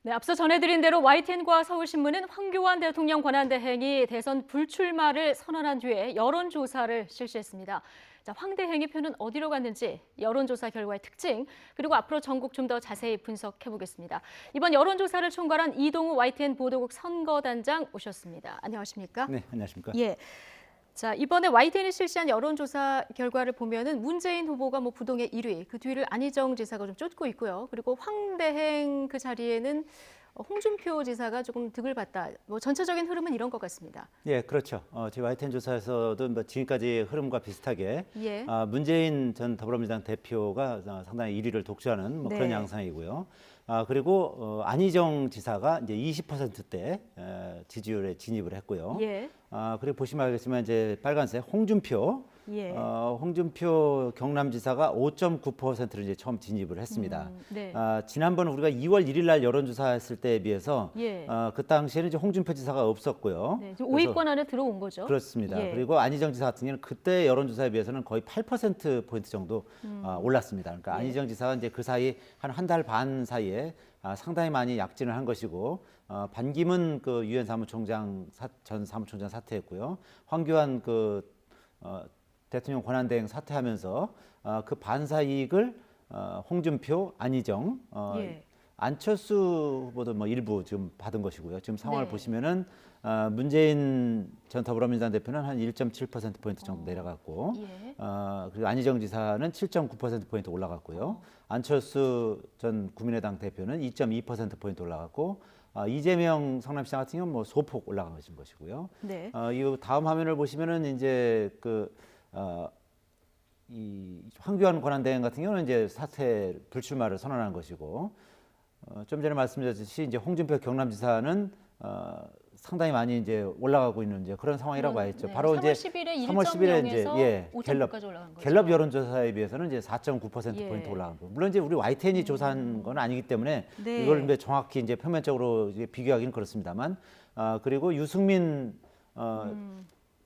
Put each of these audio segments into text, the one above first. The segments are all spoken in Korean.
네, 앞서 전해드린 대로 YTN과 서울신문은 황교안 대통령 권한대행이 대선 불출마를 선언한 뒤에 여론조사를 실시했습니다. 자, 황 대행의 표는 어디로 갔는지 여론조사 결과의 특징, 그리고 앞으로 전국 좀 더 자세히 분석해보겠습니다. 이번 여론조사를 총괄한 이동우 YTN 보도국 선거단장 오셨습니다. 안녕하십니까? 네, 안녕하십니까? 예. 자, 이번에 YTN이 실시한 여론조사 결과를 보면은 문재인 후보가 부동의 1위, 그 뒤를 안희정 지사가 좀 쫓고 있고요. 그리고 황대행 그 자리에는 홍준표 지사가 조금 득을 봤다. 전체적인 흐름은 이런 것 같습니다. 예, 그렇죠. 저희 YTN 조사에서도 지금까지 흐름과 비슷하게 예. 문재인 전 더불어민주당 대표가 상당히 1위를 독주하는 네. 그런 양상이고요. 그리고 안희정 지사가 이제 20%대 지지율에 진입을 했고요. 예. 그리고 보시면 알겠지만 이제 빨간색 홍준표, 예. 홍준표 경남지사가 5.9%로 이제 처음 진입을 했습니다. 네. 지난번 우리가 2월 1일 날 여론조사했을 때에 비해서 예. 그 당시에는 이제 홍준표 지사가 없었고요. 네, 지금 5위권 안에 들어온 거죠. 그렇습니다. 예. 그리고 안희정 지사 같은 경우는 그때 여론조사에 비해서는 거의 8%포인트 정도 올랐습니다. 그러니까 예. 안희정 지사가 이제 그 사이 한 달 반 사이에 상당히 많이 약진을 한 것이고 반기문 그 유엔 사무총장 전 사무총장 사퇴했고요. 황교안 대통령 권한대행 사퇴하면서 그 반사 이익을 홍준표, 안희정, 예. 안철수 후보도 일부 지금 받은 것이고요. 지금 상황을 네. 보시면은 문재인 전 더불어민주당 대표는 한 1.7%포인트 정도 내려갔고, 예. 그리고 안희정 지사는 7.9%포인트 올라갔고요. 안철수 전 국민의당 대표는 2.2%포인트 올라갔고, 이재명 성남시장 같은 경우는 소폭 올라간 것이고요. 네. 이 다음 화면을 보시면은 이제 이 황교안 권한대행 같은 경우는 이제 사퇴 불출마를 선언한 것이고, 좀 전에 말씀드렸듯이 이제 홍준표 경남지사는 상당히 많이 이제 올라가고 있는 이제 그런 상황이라고 봐야죠. 네. 바로 3월 이제 10일에 3월 10일에 이제 5.9까지 올라간 거죠. 갤럽 여론조사에 비해서는 이제 4.9%포인트 예. 올라간 거. 물론 이제 우리 YTN이 조사한 건 아니기 때문에 네. 이걸 이제 정확히 이제 표면적으로 이제 비교하기는 그렇습니다만, 그리고 유승민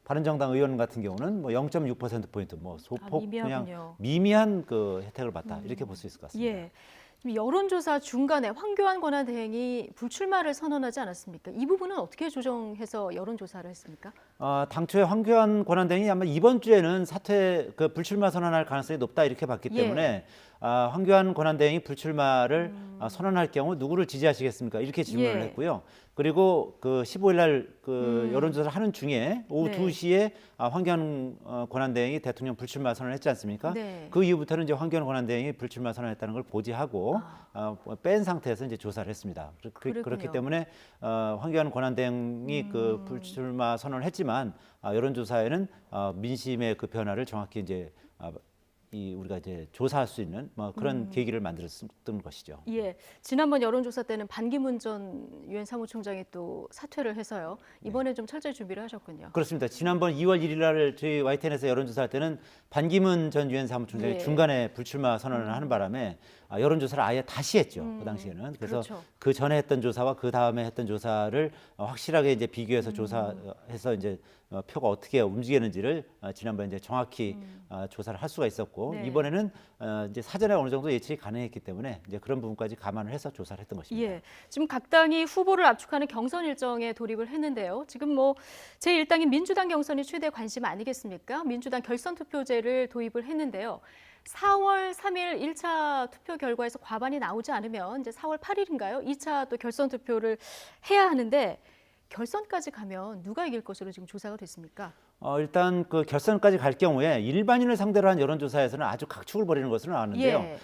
바른정당 의원 같은 경우는 0.6%포인트 소폭 미미하군요. 그냥 미미한 그 혜택을 받다 이렇게 볼 수 있을 것 같습니다. 예. 지금 여론조사 중간에 황교안 권한대행이 불출마를 선언하지 않았습니까? 이 부분은 어떻게 조정해서 여론조사를 했습니까? 당초에 황교안 권한대행이 아마 이번 주에는 불출마 선언할 가능성이 높다 이렇게 봤기 예. 때문에 황교안 권한대행이 불출마를 선언할 경우 누구를 지지하시겠습니까? 이렇게 질문을 예. 했고요. 그리고 그 15일 날 여론조사를 하는 중에 오후 네. 2시에 황교안 권한대행이 대통령 불출마 선언을 했지 않습니까? 네. 그 이후부터는 이제 황교안 권한대행이 불출마 선언했다는 걸 고지하고 뺀 상태에서 이제 조사를 했습니다. 그렇기 때문에 황교안 권한대행이 그 불출마 선언을 했지만 여론조사에는 민심의 그 변화를 정확히 이제 우리가 이제 조사할 수 있는 그런 계기를 만들었던 것이죠. 예, 지난번 여론조사 때는 반기문 전 유엔 사무총장이 또 사퇴를 해서요. 이번에 좀 철저히 준비를 하셨군요. 그렇습니다. 지난번 2월 1일 날 저희 YTN에서 여론조사할 때는 반기문 전 유엔 사무총장이 예. 중간에 불출마 선언을 하는 바람에 여론조사를 아예 다시 했죠. 그 당시에는. 그래서 그렇죠. 그 전에 했던 조사와 그 다음에 했던 조사를 확실하게 이제 비교해서 조사해서 이제 표가 어떻게 움직이는지를 지난번에 이제 정확히 조사를 할 수가 있었고, 네. 이번에는 이제 사전에 어느 정도 예측이 가능했기 때문에 이제 그런 부분까지 감안을 해서 조사를 했던 것입니다. 예, 지금 각 당이 후보를 압축하는 경선 일정에 돌입을 했는데요. 지금 제1당인 민주당 경선이 최대 관심 아니겠습니까? 민주당 결선 투표제를 도입을 했는데요. 4월 3일 1차 투표 결과에서 과반이 나오지 않으면 이제 4월 8일인가요? 2차 또 결선 투표를 해야 하는데 결선까지 가면 누가 이길 것으로 지금 조사가 됐습니까? 일단 그 결선까지 갈 경우에 일반인을 상대로 한 여론조사에서는 아주 각축을 벌이는 것은 아는데요. 예.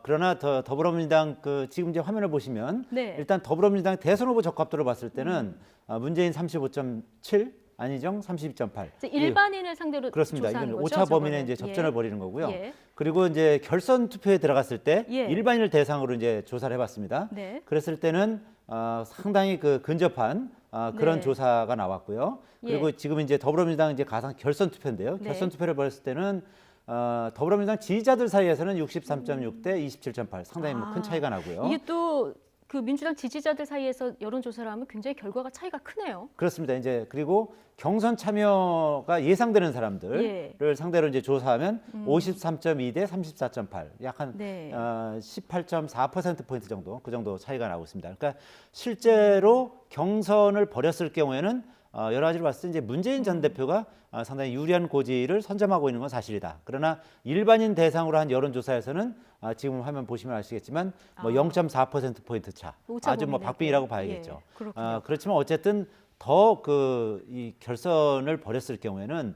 그러나 더불어민주당 지금 이제 화면을 보시면 네. 일단 더불어민주당 대선 후보 적합도를 봤을 때는 문재인 35.7, 안희정 32.8. 일반인을 상대로 그렇습니다. 조사하는 이건 거죠? 오차 범위 내에 저거는. 이제 접전을 예. 벌이는 거고요. 예. 그리고 이제 결선 투표에 들어갔을 때 예. 일반인을 대상으로 이제 조사를 해봤습니다. 네. 그랬을 때는 상당히 근접한 그런 네. 조사가 나왔고요. 그리고 예. 지금 이제 더불어민주당 이제 가상 결선 투표인데요. 네. 결선 투표를 벌였을 때는 더불어민주당 지지자들 사이에서는 63.6 대 27.8 상당히 큰 차이가 나고요. 이게 또 그 민주당 지지자들 사이에서 여론조사를 하면 굉장히 결과가 차이가 크네요. 그렇습니다. 이제 그리고 경선 참여가 예상되는 사람들을 예. 상대로 이제 조사하면 53.2 대 34.8, 약 한 네. 18.4% 정도 그 정도 차이가 나고 있습니다. 그러니까 실제로 경선을 벌였을 경우에는 여러 가지로 봤을 때 이제 문재인 전 대표가 상당히 유리한 고지를 선점하고 있는 건 사실이다. 그러나 일반인 대상으로 한 여론조사에서는 지금 화면 보시면 아시겠지만 뭐 0.4%포인트 차, 아주 뭐 박빙이라고 봐야겠죠. 예, 그렇군요. 그렇지만 어쨌든 더 이 결선을 벌였을 경우에는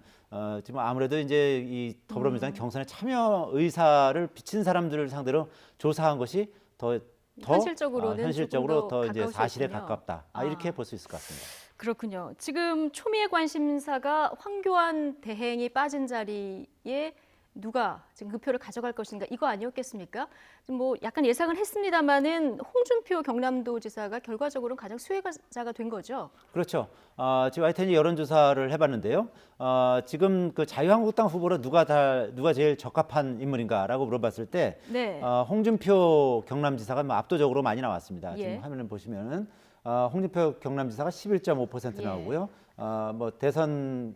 지금 아무래도 이제 이 더불어민주당 경선에 참여 의사를 비친 사람들을 상대로 조사한 것이 더 현실적으로는 현실적으로 조금 더 이제 가까울 수 사실에 있군요. 가깝다. 이렇게 볼 수 있을 것 같습니다. 그렇군요. 지금 초미의 관심사가 황교안 대행이 빠진 자리에 누가 지금 그 표를 가져갈 것인가 이거 아니었겠습니까? 지금 뭐 약간 예상을 했습니다마는 홍준표 경남도지사가 결과적으로는 가장 수혜자가 된 거죠. 그렇죠. 지금 하여튼 여론조사를 해봤는데요. 지금 그 자유한국당 후보로 누가 제일 적합한 인물인가라고 물어봤을 때 네. 홍준표 경남지사가 뭐 압도적으로 많이 나왔습니다. 예. 지금 화면을 보시면은 홍준표 경남지사가 11.5% 예. 나오고요. 뭐 대선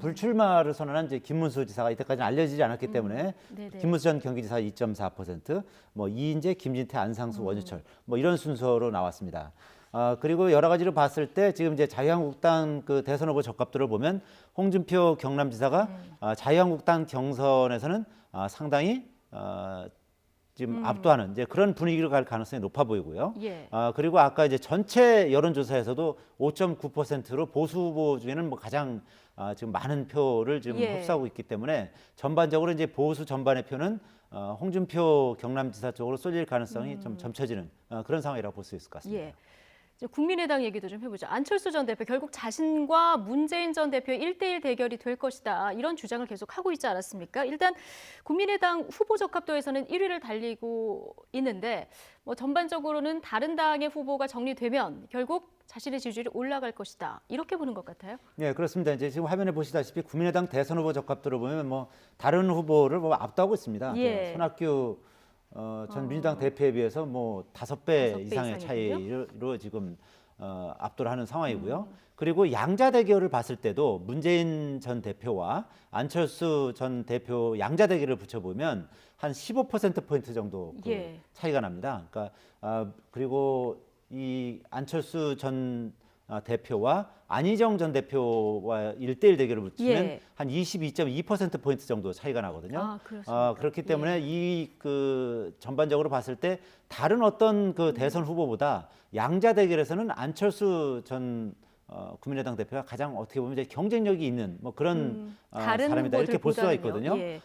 불출마를 선언한 이제 김문수 지사가 이때까지는 알려지지 않았기 때문에 네네. 김문수 전 경기지사 2.4%, 뭐 이인재, 김진태, 안상수, 원유철 뭐 이런 순서로 나왔습니다. 그리고 여러 가지로 봤을 때 지금 이제 자유한국당 그 대선 후보 적합도를 보면 홍준표 경남지사가 자유한국당 경선에서는 상당히 지금 압도하는 이제 그런 분위기로 갈 가능성이 높아 보이고요. 예. 그리고 아까 이제 전체 여론조사에서도 5.9%로 보수 후보 중에는 뭐 가장 지금 많은 표를 지금 예. 흡수하고 있기 때문에 전반적으로 이제 보수 전반의 표는 홍준표 경남지사 쪽으로 쏠릴 가능성이 좀 점쳐지는 그런 상황이라고 볼 수 있을 것 같습니다. 예. 이제 국민의당 얘기도 좀 해보죠. 안철수 전 대표 결국 자신과 문재인 전 대표의 1대1 대결이 될 것이다. 이런 주장을 계속 하고 있지 않았습니까? 일단 국민의당 후보 적합도에서는 1위를 달리고 있는데 뭐 전반적으로는 다른 당의 후보가 정리되면 결국 자신의 지지율이 올라갈 것이다. 이렇게 보는 것 같아요. 네, 그렇습니다. 이제 지금 화면에 보시다시피 국민의당 대선 후보 적합도를 보면 뭐 다른 후보를 뭐 압도하고 있습니다. 예. 손학규 전 민주당 대표에 비해서 뭐 5배 이상의 이상이군요. 차이로 지금 압도를 하는 상황이고요. 그리고 양자 대결을 봤을 때도 문재인 전 대표와 안철수 전 대표 양자 대결을 붙여보면 한 15%포인트 정도 예. 차이가 납니다. 그러니까 그리고 이 안철수 전 대표와 안희정 전 대표와 1대1 대결을 붙이면 예. 한 22.2%포인트 정도 차이가 나거든요. 그렇습니까? 그렇기 때문에 예. 이 그 전반적으로 봤을 때 다른 어떤 그 대선 후보보다 양자 대결에서는 안철수 전 국민의당 대표가 가장 어떻게 보면 이제 경쟁력이 있는 뭐 그런 다른 사람이다 이렇게 볼 수가 후보들보다는요. 있거든요. 예.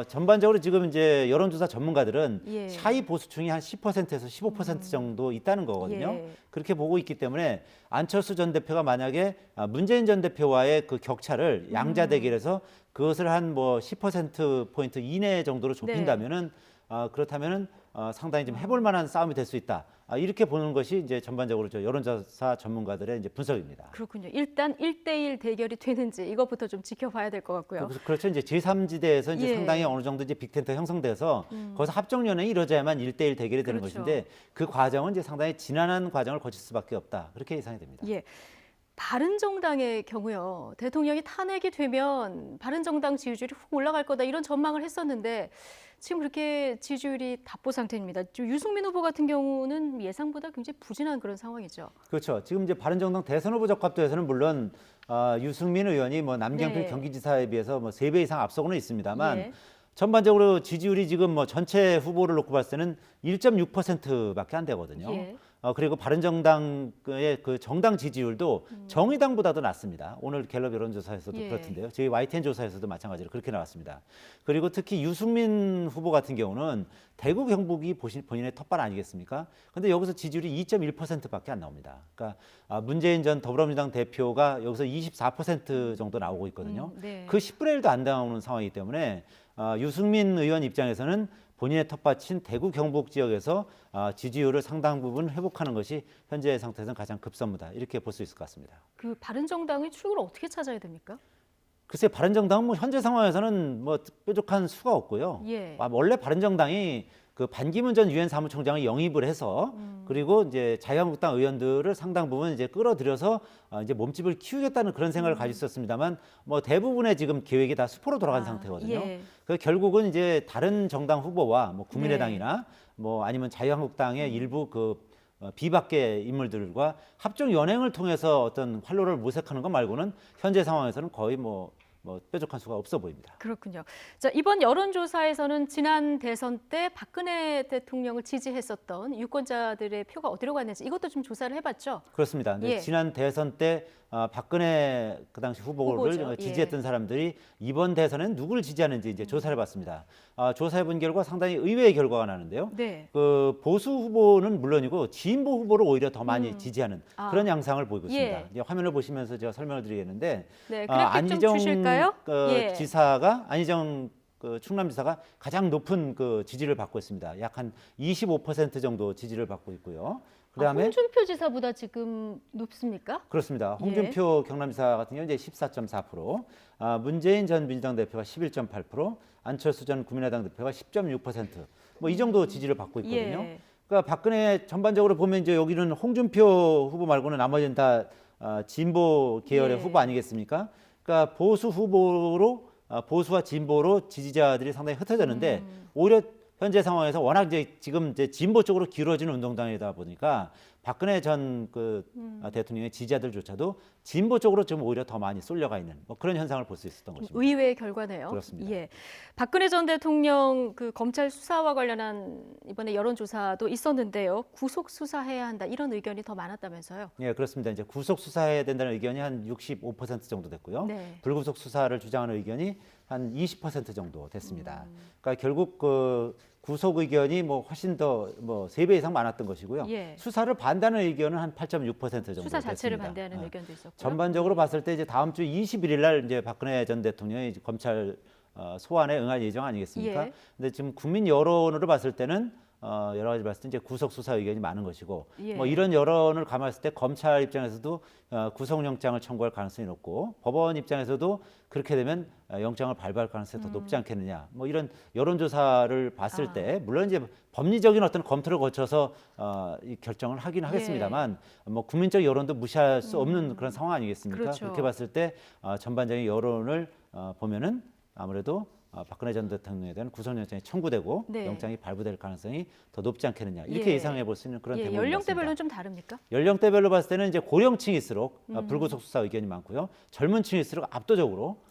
전반적으로 지금 이제 여론조사 전문가들은 예. 샤이 보수층이 한 10%에서 15% 정도 있다는 거거든요. 예. 그렇게 보고 있기 때문에 안철수 전 대표가 만약에 문재인 전 대표와의 그 격차를 양자 대결에서 그것을 한 뭐 10%포인트 이내 정도로 좁힌다면은 그렇다면은 상당히 좀 해볼 만한 싸움이 될 수 있다. 이렇게 보는 것이 이제 전반적으로 저 여론조사 전문가들의 이제 분석입니다. 그렇군요. 일단 1대1 대결이 되는지 이것부터 좀 지켜봐야 될 것 같고요. 그렇죠. 이제 제3지대에서 이제 예. 상당히 어느 정도 이제 빅텐트 형성돼서 거기서 합종연행이 이루어져야만 1대1 대결이 되는 그렇죠. 것인데 그 과정은 이제 상당히 지난한 과정을 거칠 수밖에 없다. 그렇게 예상이 됩니다. 예. 바른정당의 경우요. 대통령이 탄핵이 되면 바른정당 지지율이 훅 올라갈 거다 이런 전망을 했었는데 지금 그렇게 지지율이 답보 상태입니다. 유승민 후보 같은 경우는 예상보다 굉장히 부진한 그런 상황이죠. 그렇죠. 지금 이제 바른정당 대선 후보 적합도에서는 물론 유승민 의원이 뭐 남경필 네. 경기지사에 비해서 뭐 3배 이상 앞서고는 있습니다만 예. 전반적으로 지지율이 지금 뭐 전체 후보를 놓고 봤을 때는 1.6%밖에 안 되거든요. 예. 그리고 바른정당의 그 정당 지지율도 정의당보다도 낮습니다. 오늘 갤럽 여론조사에서도 예. 그렇던데요. 저희 YTN 조사에서도 마찬가지로 그렇게 나왔습니다. 그리고 특히 유승민 후보 같은 경우는 대구 경북이 본인의 텃밭 아니겠습니까? 근데 여기서 지지율이 2.1%밖에 안 나옵니다. 그러니까 문재인 전 더불어민주당 대표가 여기서 24% 정도 나오고 있거든요. 네. 그 10분의 1도 안 나오는 상황이기 때문에 유승민 의원 입장에서는 본인의 텃밭인 대구 경북 지역에서 지지율을 상당 부분 회복하는 것이 현재 상태에서는 가장 급선무다 이렇게 볼 수 있을 것 같습니다. 그 바른정당의 출구를 어떻게 찾아야 됩니까? 글쎄 바른정당은 뭐 현재 상황에서는 뭐 뾰족한 수가 없고요. 예. 원래 바른정당이 그 반기문 전 유엔 사무총장을 영입을 해서 그리고 이제 자유한국당 의원들을 상당 부분 이제 끌어들여서 이제 몸집을 키우겠다는 그런 생각을 가지고 있었습니다만 뭐 대부분의 지금 계획이 다 수포로 돌아간 상태거든요. 예. 그 결국은 이제 다른 정당 후보와 뭐 국민의당이나 뭐 아니면 자유한국당의 일부 그 비박계 인물들과 합종 연행을 통해서 어떤 활로를 모색하는 것 말고는 현재 상황에서는 거의 뭐 뾰족한 수가 없어 보입니다. 그렇군요. 자, 이번 여론조사에서는 지난 대선 때 박근혜 대통령을 지지했었던 유권자들의 표가 어디로 갔는지 이것도 좀 조사를 해봤죠? 그렇습니다. 근데 예. 지난 대선 때 박근혜 그 당시 후보를 후보죠. 지지했던 예. 사람들이 이번 대선에는 누구를 지지하는지 이제 조사를 해봤습니다. 조사해본 결과 상당히 의외의 결과가 나는데요. 네. 그 보수 후보는 물론이고 진보 후보를 오히려 더 많이 지지하는 그런 양상을 보이고 있습니다. 예. 이제 화면을 보시면서 제가 설명을 드리겠는데 네, 그래픽 좀 주실까요? 예. 안희정 그 충남지사가 가장 높은 그 지지를 받고 있습니다. 약 한 25% 정도 지지를 받고 있고요. 그다음에 홍준표 지사보다 지금 높습니까? 그렇습니다. 홍준표 경남지사 같은 경우 이제 14.4%, 문재인 전 민주당 대표가 11.8%, 안철수 전 국민의당 대표가 10.6%, 뭐 이 정도 지지를 받고 있거든요. 예. 그러니까 박근혜 전반적으로 보면 이제 여기는 홍준표 후보 말고는 나머지는 다 진보 계열의 예. 후보 아니겠습니까? 그러니까 보수 후보로 보수와 진보로 지지자들이 상당히 흩어졌는데 오히려 현재 상황에서 워낙 이제 지금 이제 진보 쪽으로 기울어지는 운동당이다 보니까 박근혜 전 그 대통령의 지지자들조차도 진보 쪽으로 좀 오히려 더 많이 쏠려가 있는 뭐 그런 현상을 볼 수 있었던 것입니다. 의외의 결과네요. 그렇습니다. 예. 박근혜 전 대통령 그 검찰 수사와 관련한 이번에 여론조사도 있었는데요. 구속 수사해야 한다 이런 의견이 더 많았다면서요? 예, 그렇습니다. 이제 구속 수사해야 된다는 의견이 한 65% 정도 됐고요. 네. 불구속 수사를 주장하는 의견이 한 20% 정도 됐습니다. 그러니까 결국 그 구속 의견이 뭐 훨씬 더 뭐 3배 이상 많았던 것이고요. 예. 수사를 반대하는 의견은 한 8.6% 정도 수사 자체를 됐습니다. 반대하는 의견도 있었고요. 전반적으로 봤을 때 이제 다음 주 21일 날 이제 박근혜 전 대통령이 이제 검찰 소환에 응할 예정 아니겠습니까? 예. 근데 지금 국민 여론으로 봤을 때는 여러 가지 봤을 때 이제 구속 수사 의견이 많은 것이고 예. 뭐 이런 여론을 감안했을 때 검찰 입장에서도 구속영장을 청구할 가능성이 높고 법원 입장에서도 그렇게 되면 영장을 발부할 가능성이 더 높지 않겠느냐 뭐 이런 여론조사를 봤을 때 물론 이제 법리적인 어떤 검토를 거쳐서 이 결정을 하긴 하겠습니다만 뭐 국민적 여론도 무시할 수 없는 그런 상황 아니겠습니까? 그렇죠. 그렇게 봤을 때 전반적인 여론을 보면은 아무래도 박근혜 전 대통령에 대한 구속영장이 청구되고 네. 영장이 발부될 가능성이 더 높지 않겠느냐 이렇게 예. 예상해 볼 수 있는 그런 대목이 연령대별로는 좀 다릅니까? 연령대별로 봤을 때는 이제 고령층일수록 불구속 수사 의견이 많고요. 젊은 층일수록 압도적으로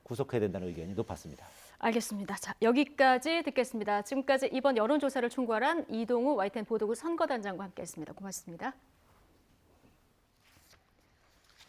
구속해야 된다는 의견이 높았습니다. 알겠습니다. 자, 여기까지 듣겠습니다. 지금까지 이번 여론조사를 총괄한 이동우 YTN 보도국 선거단장과 함께했습니다. 고맙습니다.